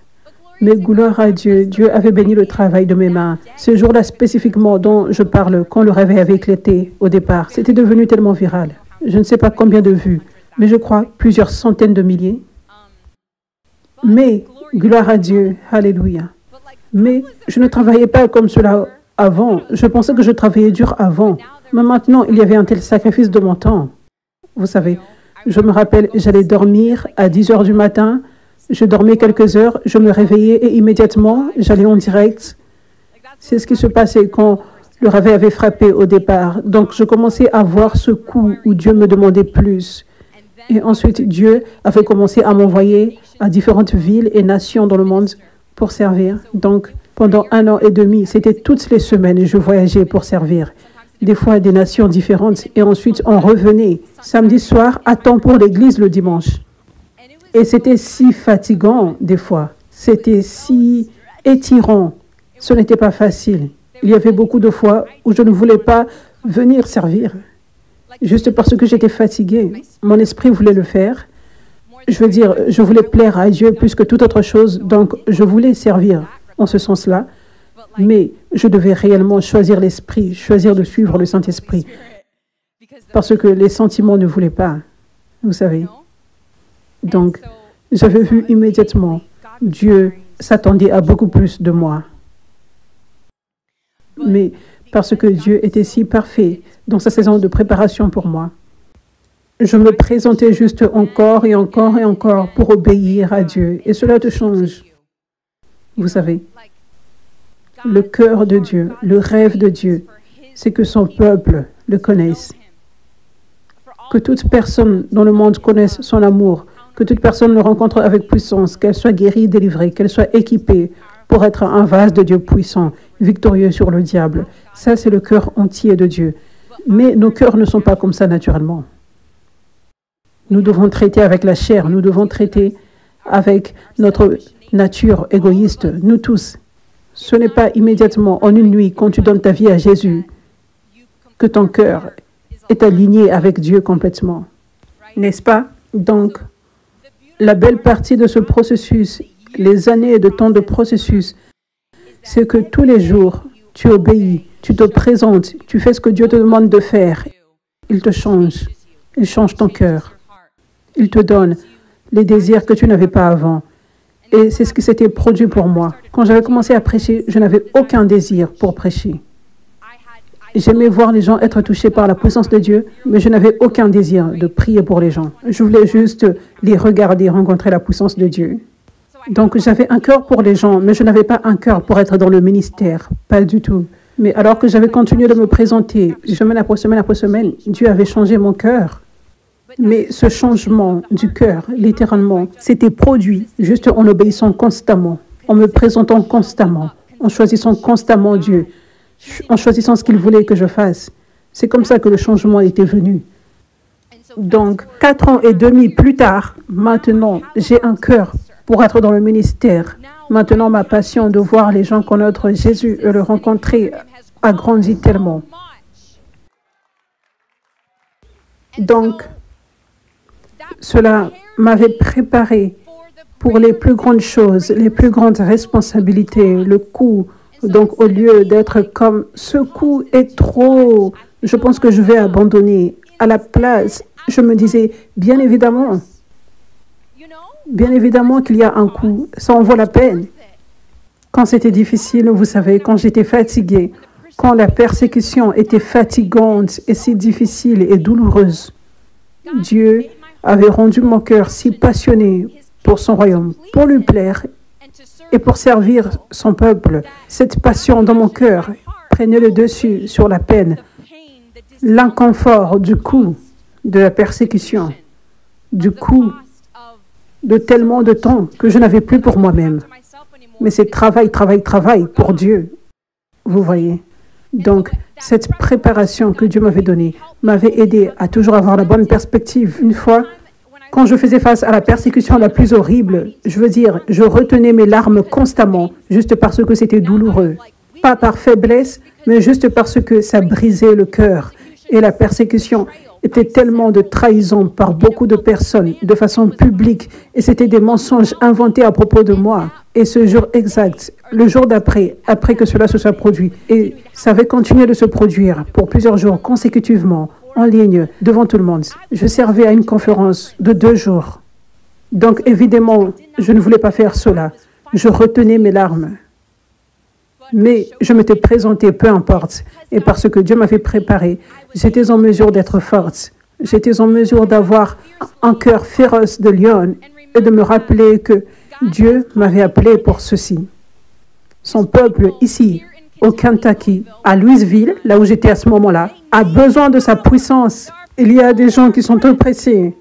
Mais gloire à Dieu, Dieu avait béni le travail de mes mains. Ce jour-là spécifiquement dont je parle, quand le réveil avait éclaté au départ, c'était devenu tellement viral. Je ne sais pas combien de vues, mais je crois plusieurs centaines de milliers. Mais, gloire à Dieu, alléluia. Mais je ne travaillais pas comme cela avant. Je pensais que je travaillais dur avant. Mais maintenant, il y avait un tel sacrifice de mon temps. Vous savez, je me rappelle, j'allais dormir à 10 heures du matin. Je dormais quelques heures, je me réveillais et immédiatement, j'allais en direct. C'est ce qui se passait quand le réveil avait frappé au départ. Donc, je commençais à voir ce coup où Dieu me demandait plus. Et ensuite, Dieu avait commencé à m'envoyer à différentes villes et nations dans le monde pour servir. Donc, pendant 1 an et demi, c'était toutes les semaines, je voyageais pour servir. Des fois, des nations différentes. Et ensuite, on revenait samedi soir à temps pour l'église le dimanche. Et c'était si fatigant des fois. C'était si étirant. Ce n'était pas facile. Il y avait beaucoup de fois où je ne voulais pas venir servir. Juste parce que j'étais fatiguée. Mon esprit voulait le faire. Je veux dire, je voulais plaire à Dieu plus que toute autre chose. Donc, je voulais servir en ce sens-là. Mais je devais réellement choisir l'esprit, choisir de suivre le Saint-Esprit. Parce que les sentiments ne voulaient pas. Vous savez. Donc, j'avais vu immédiatement, Dieu s'attendait à beaucoup plus de moi. Mais parce que Dieu était si parfait dans sa saison de préparation pour moi, je me présentais juste encore et encore et encore pour obéir à Dieu. Et cela te change. Vous savez, le cœur de Dieu, le rêve de Dieu, c'est que son peuple le connaisse. Que toute personne dans le monde connaisse son amour. Que toute personne le rencontre avec puissance, qu'elle soit guérie, délivrée, qu'elle soit équipée pour être un vase de Dieu puissant, victorieux sur le diable. Ça, c'est le cœur entier de Dieu. Mais nos cœurs ne sont pas comme ça naturellement. Nous devons traiter avec la chair, nous devons traiter avec notre nature égoïste, nous tous. Ce n'est pas immédiatement en une nuit, quand tu donnes ta vie à Jésus, que ton cœur est aligné avec Dieu complètement. N'est-ce pas? Donc, la belle partie de ce processus, les années de temps de processus, c'est que tous les jours, tu obéis, tu te présentes, tu fais ce que Dieu te demande de faire. Il te change. Il change ton cœur. Il te donne les désirs que tu n'avais pas avant. Et c'est ce qui s'était produit pour moi. Quand j'avais commencé à prêcher, je n'avais aucun désir pour prêcher. J'aimais voir les gens être touchés par la puissance de Dieu, mais je n'avais aucun désir de prier pour les gens. Je voulais juste les regarder, rencontrer la puissance de Dieu. Donc j'avais un cœur pour les gens, mais je n'avais pas un cœur pour être dans le ministère, pas du tout. Mais alors que j'avais continué de me présenter, semaine après semaine, Dieu avait changé mon cœur. Mais ce changement du cœur, littéralement, s'était produit juste en obéissant constamment, en me présentant constamment, en choisissant constamment Dieu, en choisissant ce qu'il voulait que je fasse. C'est comme ça que le changement était venu. Donc, 4 ans et demi plus tard, maintenant, j'ai un cœur pour être dans le ministère. Maintenant, ma passion de voir les gens connaître Jésus et le rencontrer a grandi tellement. Donc, cela m'avait préparé pour les plus grandes choses, les plus grandes responsabilités, le coût. Donc, au lieu d'être comme « ce coût est trop, je pense que je vais abandonner », à la place, je me disais « bien évidemment qu'il y a un coût, ça en vaut la peine ». Quand c'était difficile, vous savez, quand j'étais fatiguée, quand la persécution était fatigante et si difficile et douloureuse, Dieu avait rendu mon cœur si passionné pour son royaume, pour lui plaire et pour servir son peuple. Cette passion dans mon cœur prenait le dessus sur la peine, l'inconfort du coût de la persécution, du coût de tellement de temps que je n'avais plus pour moi-même. Mais c'est travail pour Dieu, vous voyez. Donc, cette préparation que Dieu m'avait donnée m'avait aidé à toujours avoir la bonne perspective. Une fois, quand je faisais face à la persécution la plus horrible, je retenais mes larmes constamment, juste parce que c'était douloureux. Pas par faiblesse, mais juste parce que ça brisait le cœur. Et la persécution était tellement de trahison par beaucoup de personnes, de façon publique, et c'était des mensonges inventés à propos de moi. Et ce jour exact, le jour d'après, après que cela se soit produit, et ça avait continué de se produire pour plusieurs jours consécutivement, en ligne, devant tout le monde. Je servais à une conférence de 2 jours. Donc, évidemment, je ne voulais pas faire cela. Je retenais mes larmes. Mais je m'étais présentée, peu importe. Et parce que Dieu m'avait préparé, j'étais en mesure d'être forte. J'étais en mesure d'avoir un cœur féroce de lion et de me rappeler que Dieu m'avait appelé pour ceci. Son peuple ici, au Kentucky, à Louisville, là où j'étais à ce moment-là, a besoin de sa puissance. Il y a des gens qui sont oppressés.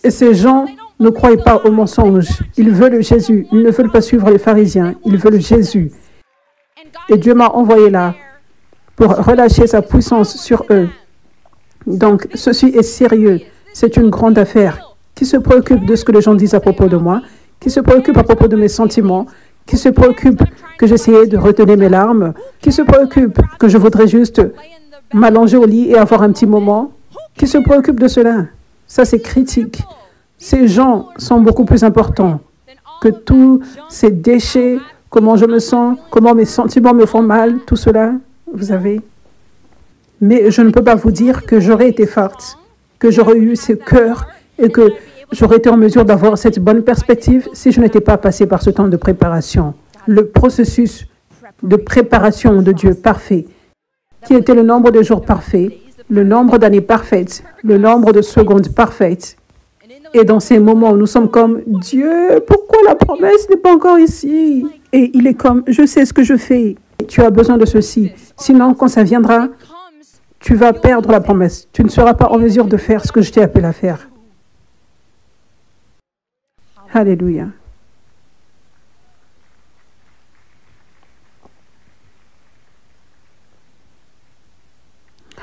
Et ces gens ne croient pas aux mensonges. Ils veulent Jésus. Ils ne veulent pas suivre les pharisiens. Ils veulent Jésus. Et Dieu m'a envoyé là pour relâcher sa puissance sur eux. Donc, ceci est sérieux. C'est une grande affaire. Qui se préoccupe de ce que les gens disent à propos de moi? Qui se préoccupe à propos de mes sentiments? Qui se préoccupe que j'essayais de retenir mes larmes? Qui se préoccupe que je voudrais juste m'allonger au lit et avoir un petit moment? Qui se préoccupe de cela? Ça, c'est critique. Ces gens sont beaucoup plus importants que tous ces déchets, comment je me sens, comment mes sentiments me font mal, tout cela, vous savez. Mais je ne peux pas vous dire que j'aurais été forte, que j'aurais eu ce cœur et que j'aurais été en mesure d'avoir cette bonne perspective si je n'étais pas passée par ce temps de préparation. Le processus de préparation de Dieu parfait, qui était le nombre de jours parfaits, le nombre d'années parfaites, le nombre de secondes parfaites. Et dans ces moments où nous sommes comme, Dieu, pourquoi la promesse n'est pas encore ici? Et il est comme, je sais ce que je fais. Tu as besoin de ceci. Sinon, quand ça viendra, tu vas perdre la promesse. Tu ne seras pas en mesure de faire ce que je t'ai appelé à faire. Alléluia.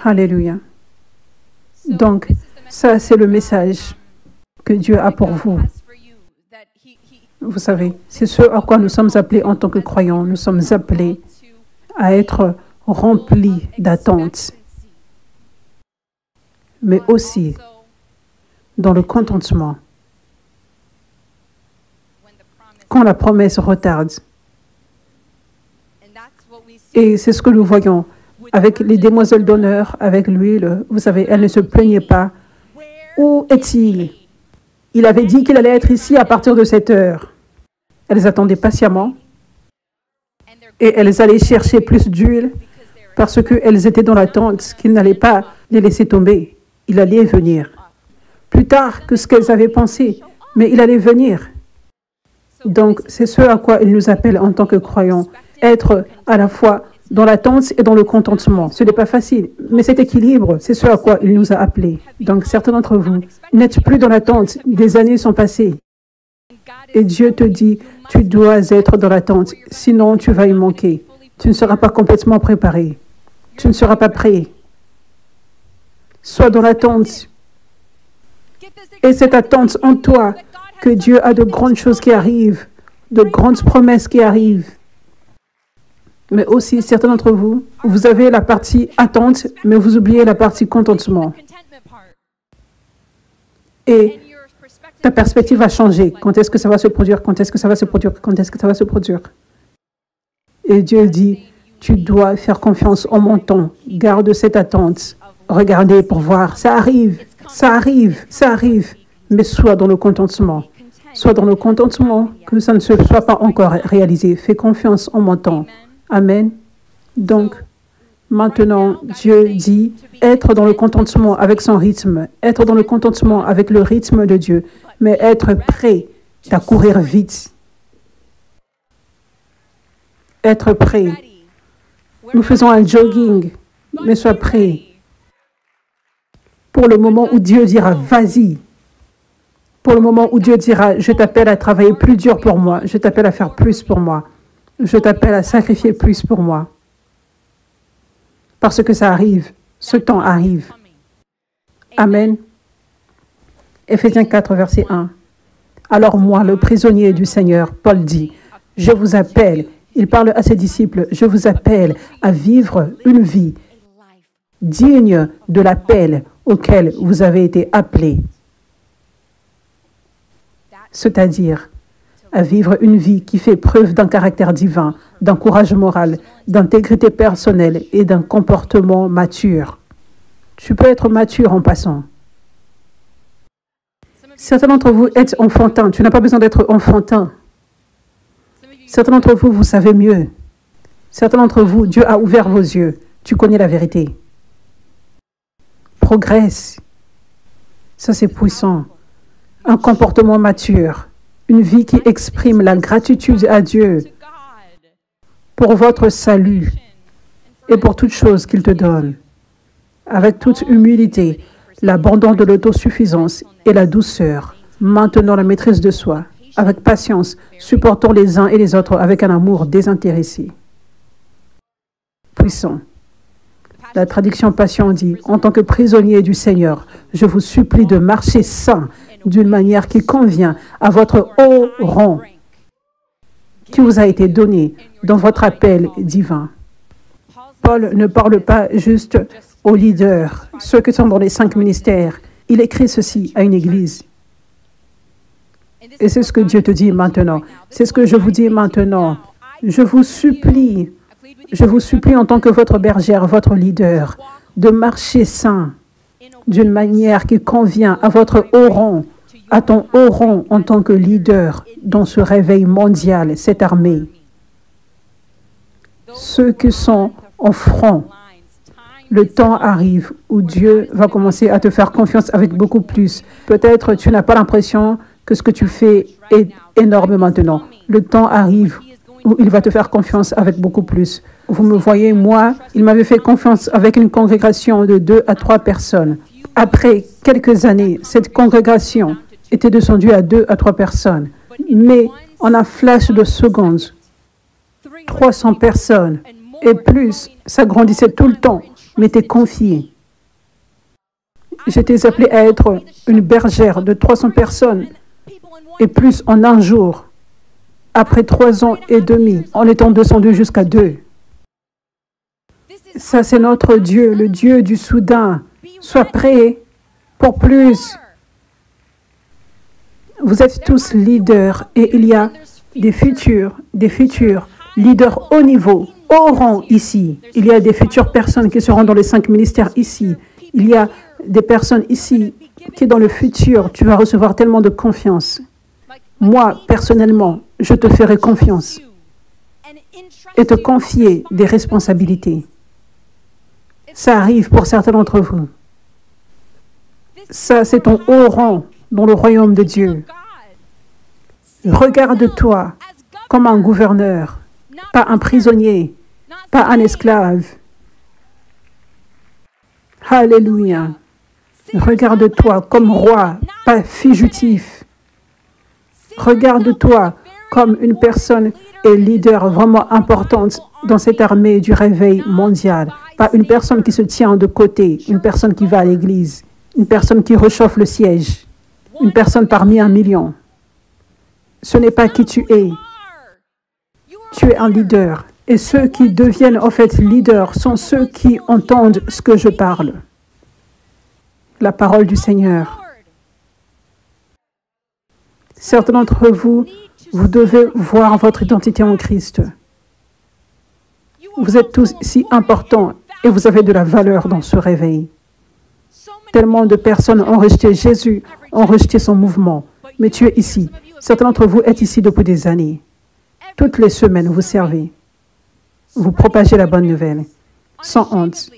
Alléluia. Donc, ça, c'est le message que Dieu a pour vous. Vous savez, c'est ce à quoi nous sommes appelés en tant que croyants. Nous sommes appelés à être remplis d'attente, mais aussi dans le contentement. Quand la promesse retarde. Et c'est ce que nous voyons avec les demoiselles d'honneur, avec l'huile. Vous savez, elles ne se plaignaient pas. Où est-il? Il avait dit qu'il allait être ici à partir de cette heure. Elles attendaient patiemment et elles allaient chercher plus d'huile parce qu'elles étaient dans l'attente qu'il n'allait pas les laisser tomber. Il allait venir. Plus tard que ce qu'elles avaient pensé, mais il allait venir. Donc, c'est ce à quoi il nous appelle en tant que croyants. Être à la fois dans l'attente et dans le contentement. Ce n'est pas facile, mais cet équilibre, c'est ce à quoi il nous a appelés. Donc, certains d'entre vous n'êtes plus dans l'attente. Des années sont passées. Et Dieu te dit, tu dois être dans l'attente, sinon tu vas y manquer. Tu ne seras pas complètement préparé. Tu ne seras pas prêt. Sois dans l'attente. Et cette attente en toi, que Dieu a de grandes choses qui arrivent, de grandes promesses qui arrivent. Mais aussi, certains d'entre vous, vous avez la partie attente, mais vous oubliez la partie contentement. Et ta perspective va changer. Quand est-ce que ça va se produire? Quand est-ce que ça va se produire? Quand est-ce que ça va se produire? Et Dieu dit, tu dois faire confiance en mon temps. Garde cette attente. Regardez pour voir. Ça arrive, ça arrive, ça arrive. Mais sois dans le contentement. Sois dans le contentement, que ça ne se soit pas encore réalisé. Fais confiance en mon temps. Amen. Donc, maintenant, Dieu dit être dans le contentement avec son rythme, être dans le contentement avec le rythme de Dieu, mais être prêt à courir vite. Être prêt. Nous faisons un jogging, mais sois prêt pour le moment où Dieu dira vas-y. Pour le moment où Dieu dira je t'appelle à travailler plus dur pour moi, je t'appelle à faire plus pour moi, je t'appelle à sacrifier plus pour moi. Parce que ça arrive, ce temps arrive. Amen. Éphésiens 4, verset 1. Alors moi, le prisonnier du Seigneur, Paul dit, je vous appelle, il parle à ses disciples, je vous appelle à vivre une vie digne de l'appel auquel vous avez été appelés. C'est-à-dire à vivre une vie qui fait preuve d'un caractère divin, d'un courage moral, d'intégrité personnelle et d'un comportement mature. Tu peux être mature en passant. Certains d'entre vous êtes enfantins. Tu n'as pas besoin d'être enfantin. Certains d'entre vous, vous savez mieux. Certains d'entre vous, Dieu a ouvert vos yeux. Tu connais la vérité. Progresse. Ça, c'est puissant. Un comportement mature. Une vie qui exprime la gratitude à Dieu pour votre salut et pour toute chose qu'il te donne. Avec toute humilité, l'abandon de l'autosuffisance et la douceur, maintenant la maîtrise de soi, avec patience, supportons les uns et les autres avec un amour désintéressé. Puissant. La traduction Passion dit, en tant que prisonnier du Seigneur, je vous supplie de marcher sain d'une manière qui convient à votre haut rang qui vous a été donné dans votre appel divin. Paul ne parle pas juste aux leaders, ceux qui sont dans les 5 ministères. Il écrit ceci à une église. Et c'est ce que Dieu te dit maintenant. C'est ce que je vous dis maintenant. Je vous supplie en tant que votre bergère, votre leader, de marcher sain d'une manière qui convient à votre haut rang, à ton haut rang en tant que leader dans ce réveil mondial, cette armée. Ceux qui sont en front, le temps arrive où Dieu va commencer à te faire confiance avec beaucoup plus. Peut-être tu n'as pas l'impression que ce que tu fais est énorme maintenant. Le temps arrive où il va te faire confiance avec beaucoup plus. Vous me voyez, moi, il m'avait fait confiance avec une congrégation de 2 à 3 personnes. Après quelques années, cette congrégation était descendue à 2 à 3 personnes. Mais en un flash de secondes, 300 personnes et plus, ça grandissait tout le temps, m'étaient confiées. J'étais appelée à être une bergère de 300 personnes et plus en un jour. Après 3 ans et demi, en étant descendu jusqu'à 2. Ça, c'est notre Dieu, le Dieu du soudain. Sois prêt pour plus. Vous êtes tous leaders et il y a des futurs leaders haut niveau, haut rang ici. Il y a des futures personnes qui seront dans les 5 ministères ici. Il y a des personnes ici qui dans le futur, tu vas recevoir tellement de confiance. Moi, personnellement, je te ferai confiance et te confier des responsabilités. Ça arrive pour certains d'entre vous. Ça, c'est ton haut rang dans le royaume de Dieu. Regarde-toi comme un gouverneur, pas un prisonnier, pas un esclave. Alléluia. Regarde-toi comme roi, pas fugitif. Regarde-toi comme une personne et leader vraiment importante dans cette armée du réveil mondial. Pas une personne qui se tient de côté, une personne qui va à l'église, une personne qui réchauffe le siège, une personne parmi 1 million. Ce n'est pas qui tu es. Tu es un leader. Et ceux qui deviennent en fait leaders sont ceux qui entendent ce que je parle. La parole du Seigneur. Certains d'entre vous, vous devez voir votre identité en Christ. Vous êtes tous si importants et vous avez de la valeur dans ce réveil. Tellement de personnes ont rejeté Jésus, ont rejeté son mouvement. Mais tu es ici. Certains d'entre vous êtes ici depuis des années. Toutes les semaines, vous servez. Vous propagez la bonne nouvelle, sans honte.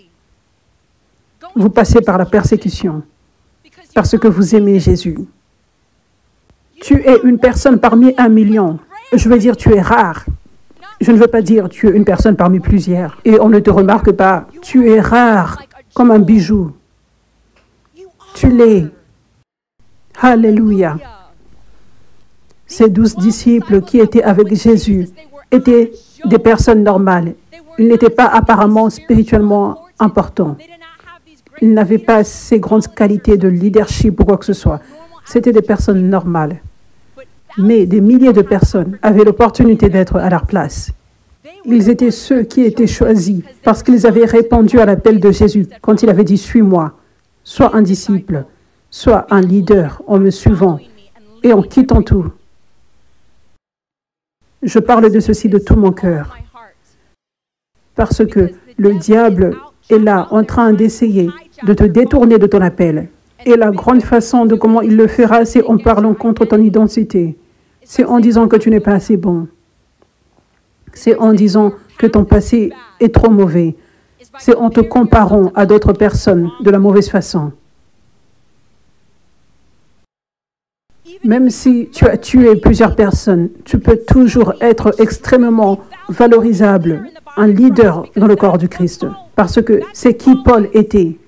Vous passez par la persécution, parce que vous aimez Jésus. Tu es une personne parmi 1 million. Je veux dire, tu es rare. Je ne veux pas dire tu es une personne parmi plusieurs. Et on ne te remarque pas. Tu es rare, comme un bijou. Tu l'es. Alléluia. Ces 12 disciples qui étaient avec Jésus étaient des personnes normales. Ils n'étaient pas apparemment spirituellement importants. Ils n'avaient pas ces grandes qualités de leadership ou quoi que ce soit. C'était des personnes normales. Mais des milliers de personnes avaient l'opportunité d'être à leur place. Ils étaient ceux qui étaient choisis parce qu'ils avaient répondu à l'appel de Jésus quand il avait dit « Suis-moi ». Sois un disciple, sois un leader en me suivant et en quittant tout. Je parle de ceci de tout mon cœur. Parce que le diable est là en train d'essayer de te détourner de ton appel. Et la grande façon de comment il le fera, c'est en parlant contre ton identité. C'est en disant que tu n'es pas assez bon. C'est en disant que ton passé est trop mauvais. C'est en te comparant à d'autres personnes de la mauvaise façon. Même si tu as tué plusieurs personnes, tu peux toujours être extrêmement valorisable, un leader dans le corps du Christ. Parce que c'est qui Paul était.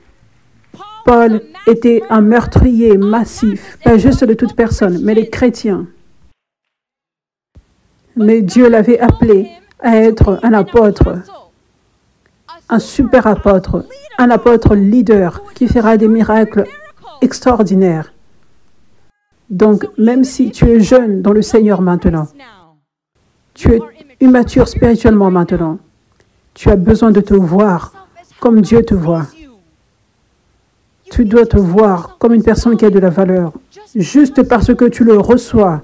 Paul était un meurtrier massif, pas juste de toute personne, mais les chrétiens. Mais Dieu l'avait appelé à être un apôtre, un super apôtre, un apôtre leader qui fera des miracles extraordinaires. Donc, même si tu es jeune dans le Seigneur maintenant, tu es immature spirituellement maintenant, tu as besoin de te voir comme Dieu te voit. Tu dois te voir comme une personne qui a de la valeur, juste parce que tu le reçois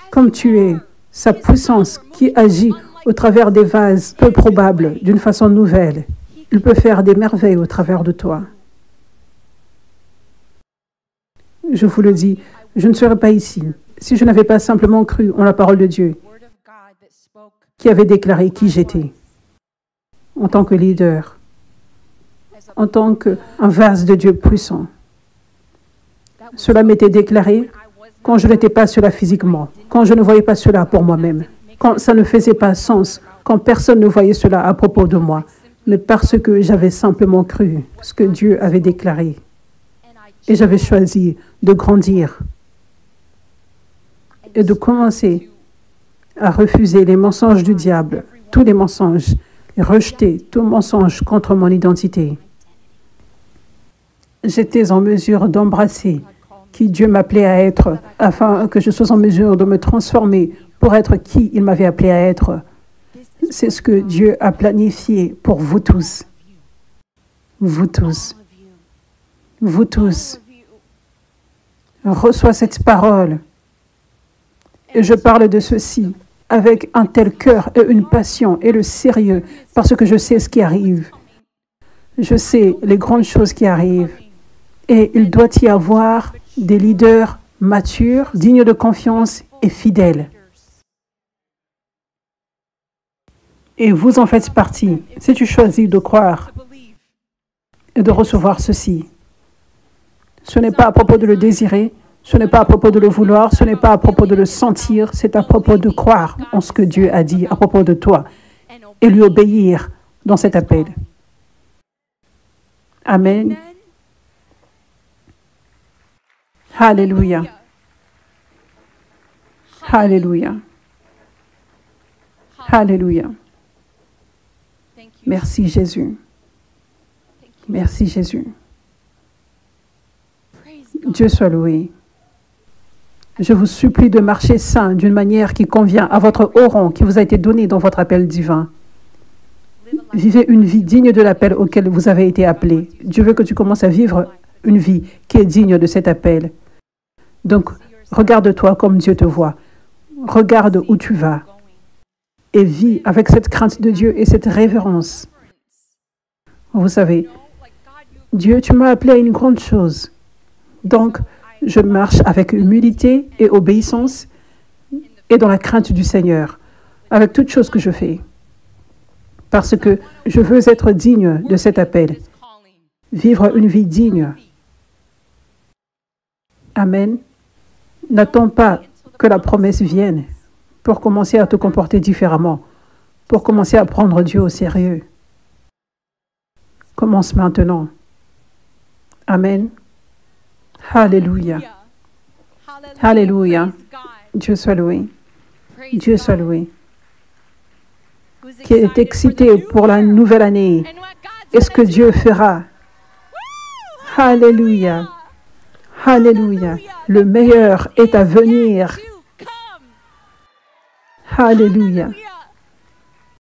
comme tu es, sa puissance qui agit au travers des vases peu probables, d'une façon nouvelle. Il peut faire des merveilles au travers de toi. Je vous le dis, je ne serais pas ici si je n'avais pas simplement cru en la parole de Dieu qui avait déclaré qui j'étais en tant que leader, en tant qu'un vase de Dieu puissant. Cela m'était déclaré quand je n'étais pas cela physiquement, quand je ne voyais pas cela pour moi-même, quand ça ne faisait pas sens, quand personne ne voyait cela à propos de moi, mais parce que j'avais simplement cru ce que Dieu avait déclaré. Et j'avais choisi de grandir et de commencer à refuser les mensonges du diable, tous les mensonges, et rejeter tout mensonge contre mon identité. J'étais en mesure d'embrasser qui Dieu m'appelait à être, afin que je sois en mesure de me transformer pour être qui il m'avait appelé à être. C'est ce que Dieu a planifié pour vous tous. Vous tous. Vous tous. Reçois cette parole. Et je parle de ceci avec un tel cœur et une passion et le sérieux, parce que je sais ce qui arrive. Je sais les grandes choses qui arrivent. Et il doit y avoir des leaders matures, dignes de confiance et fidèles. Et vous en faites partie. Si tu choisis de croire et de recevoir ceci, ce n'est pas à propos de le désirer, ce n'est pas à propos de le vouloir, ce n'est pas à propos de le sentir, c'est à propos de croire en ce que Dieu a dit à propos de toi et lui obéir dans cet appel. Amen. Alléluia. Alléluia. Alléluia. Merci Jésus. Merci Jésus. Dieu soit loué. Je vous supplie de marcher saint d'une manière qui convient à votre haut rang qui vous a été donné dans votre appel divin. Vivez une vie digne de l'appel auquel vous avez été appelé. Dieu veut que tu commences à vivre une vie qui est digne de cet appel. Donc, regarde-toi comme Dieu te voit. Regarde où tu vas. Et vis avec cette crainte de Dieu et cette révérence. Vous savez, Dieu, tu m'as appelé à une grande chose. Donc, je marche avec humilité et obéissance et dans la crainte du Seigneur, avec toute chose que je fais. Parce que je veux être digne de cet appel. Vivre une vie digne. Amen. N'attends pas que la promesse vienne pour commencer à te comporter différemment, pour commencer à prendre Dieu au sérieux. Commence maintenant. Amen. Alléluia. Alléluia. Dieu soit loué. Dieu soit loué. Qui est excité pour la nouvelle année et ce que Dieu fera. Alléluia. Alléluia. Le meilleur est à venir. Alléluia.